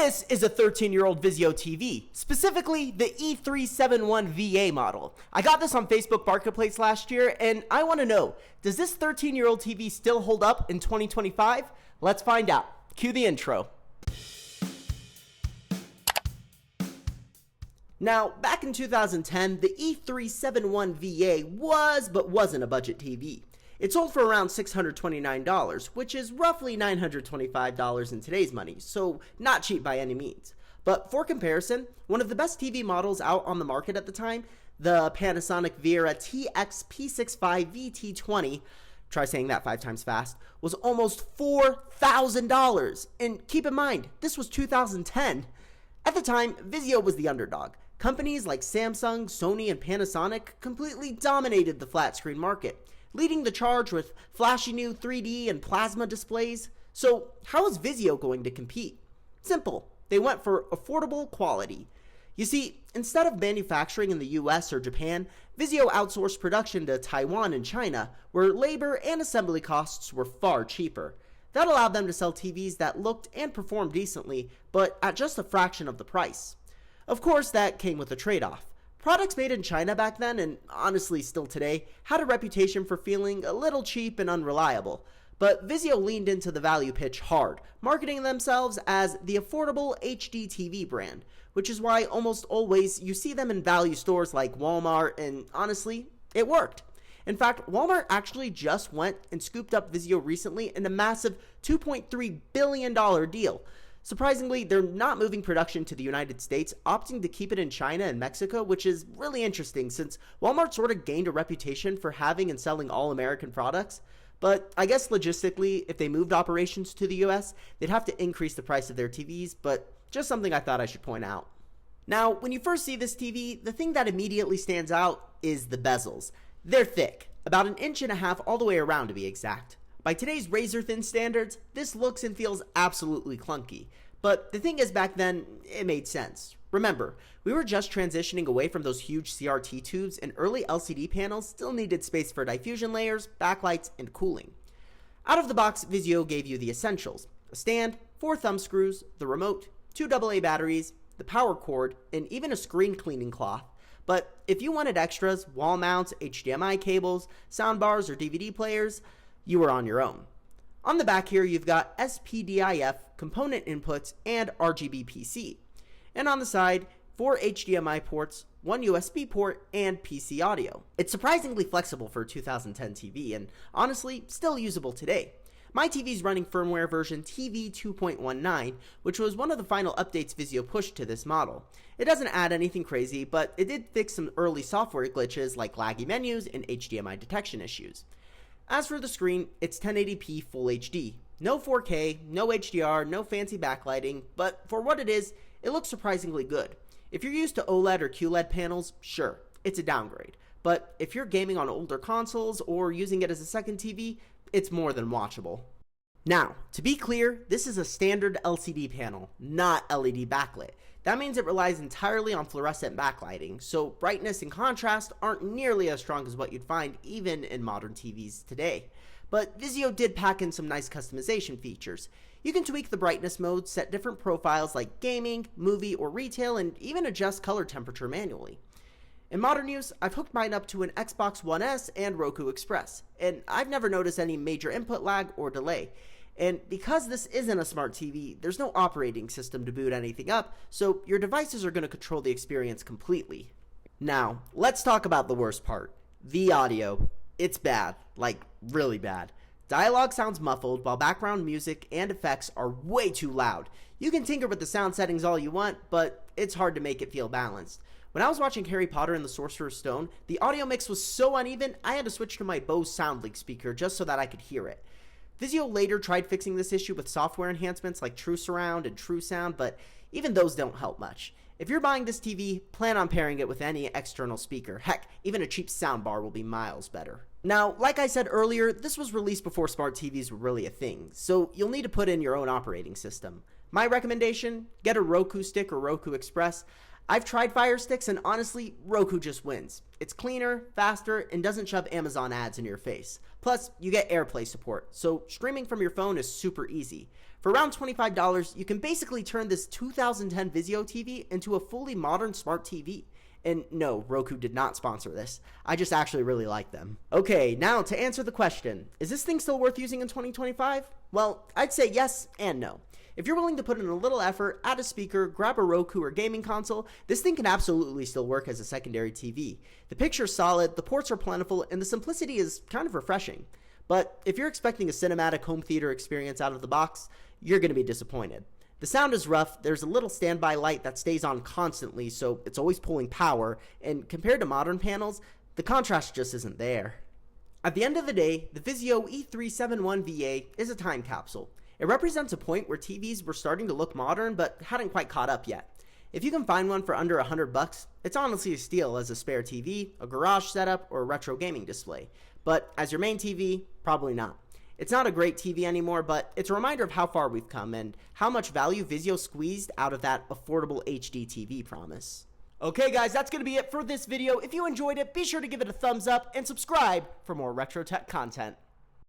This is a 13-year-old Vizio TV, specifically the E371VA model. I got this on Facebook Marketplace last year, and I want to know, does this 13-year-old TV still hold up in 2025? Let's find out. Cue the intro. Now, back in 2010, the E371VA was but wasn't a budget TV. It sold for around $629, which is roughly $925 in today's money, so not cheap by any means. But for comparison, one of the best TV models out on the market at the time, the Panasonic Viera TX-P65VT20, try saying that 5 times fast, was almost $4,000. And keep in mind, this was 2010. At the time, Vizio was the underdog. Companies like Samsung, Sony, and Panasonic completely dominated the flat screen market, leading the charge with flashy new 3D and plasma displays. So how is Vizio going to compete? Simple. They went for affordable quality. You see, instead of manufacturing in the US or Japan, Vizio outsourced production to Taiwan and China, where labor and assembly costs were far cheaper. That allowed them to sell TVs that looked and performed decently, but at just a fraction of the price. Of course, that came with a trade-off. Products made in China back then, and honestly still today, had a reputation for feeling a little cheap and unreliable. But Vizio leaned into the value pitch hard, marketing themselves as the affordable HDTV brand, which is why almost always you see them in value stores like Walmart, and honestly, it worked. In fact, Walmart actually just went and scooped up Vizio recently in a massive $2.3 billion deal. Surprisingly, they're not moving production to the United States, opting to keep it in China and Mexico, which is really interesting since Walmart sort of gained a reputation for having and selling all American products. But I guess logistically, if they moved operations to the US, they'd have to increase the price of their TVs, but just something I thought I should point out. Now, when you first see this TV, the thing that immediately stands out is the bezels. They're thick, about 1.5 inches all the way around to be exact. By today's razor-thin standards, this looks and feels absolutely clunky. But the thing is, back then, it made sense. Remember, we were just transitioning away from those huge CRT tubes, and early LCD panels still needed space for diffusion layers, backlights, and cooling. Out of the box, Vizio gave you the essentials: a stand, 4 thumb screws, the remote, 2 AA batteries, the power cord, and even a screen cleaning cloth. But if you wanted extras, wall mounts, HDMI cables, soundbars, or DVD players, you were on your own. On the back here, you've got SPDIF, component inputs, and RGB PC. And on the side, 4 HDMI ports, 1 USB port, and PC audio. It's surprisingly flexible for a 2010 TV, and honestly, still usable today. My TV's running firmware version TV 2.19, which was one of the final updates Vizio pushed to this model. It doesn't add anything crazy, but it did fix some early software glitches like laggy menus and HDMI detection issues. As for the screen, it's 1080p Full HD. No 4K, no HDR, no fancy backlighting, but for what it is, it looks surprisingly good. If you're used to OLED or QLED panels, sure, it's a downgrade. But if you're gaming on older consoles or using it as a second TV, it's more than watchable. Now, to be clear, this is a standard LCD panel, not LED backlit. That means it relies entirely on fluorescent backlighting, so brightness and contrast aren't nearly as strong as what you'd find even in modern TVs today. But Vizio did pack in some nice customization features. You can tweak the brightness mode, set different profiles like gaming, movie, or retail, and even adjust color temperature manually. In modern use, I've hooked mine up to an Xbox One S and Roku Express, and I've never noticed any major input lag or delay. And because this isn't a smart TV, there's no operating system to boot anything up, so your devices are going to control the experience completely. Now, let's talk about the worst part. The audio. It's bad. Like, really bad. Dialogue sounds muffled, while background music and effects are way too loud. You can tinker with the sound settings all you want, but it's hard to make it feel balanced. When I was watching Harry Potter and the Sorcerer's Stone, the audio mix was so uneven, I had to switch to my Bose SoundLink speaker just so that I could hear it. Vizio later tried fixing this issue with software enhancements like True Surround and True Sound, but even those don't help much. If you're buying this TV, plan on pairing it with any external speaker. Heck, even a cheap soundbar will be miles better. Now, like I said earlier, this was released before smart TVs were really a thing, so you'll need to put in your own operating system. My recommendation, get a Roku stick or Roku Express. I've tried Fire Sticks, and honestly, Roku just wins. It's cleaner, faster, and doesn't shove Amazon ads in your face. Plus, you get AirPlay support, so streaming from your phone is super easy. For around $25, you can basically turn this 2010 Vizio TV into a fully modern smart TV. And no, Roku did not sponsor this. I just actually really like them. Okay, now to answer the question, is this thing still worth using in 2025? Well, I'd say yes and no. If you're willing to put in a little effort, add a speaker, grab a Roku or gaming console, this thing can absolutely still work as a secondary TV. The picture's solid, the ports are plentiful, and the simplicity is kind of refreshing. But if you're expecting a cinematic home theater experience out of the box, you're going to be disappointed. The sound is rough, there's a little standby light that stays on constantly, so it's always pulling power, and compared to modern panels, the contrast just isn't there. At the end of the day, the Vizio E371VA is a time capsule. It represents a point where TVs were starting to look modern but hadn't quite caught up yet. If you can find one for under $100, it's honestly a steal as a spare TV, a garage setup, or a retro gaming display. But as your main TV, probably not. It's not a great TV anymore, but it's a reminder of how far we've come and how much value Vizio squeezed out of that affordable HDTV promise. Okay guys, that's going to be it for this video. If you enjoyed it, be sure to give it a thumbs up and subscribe for more retro tech content.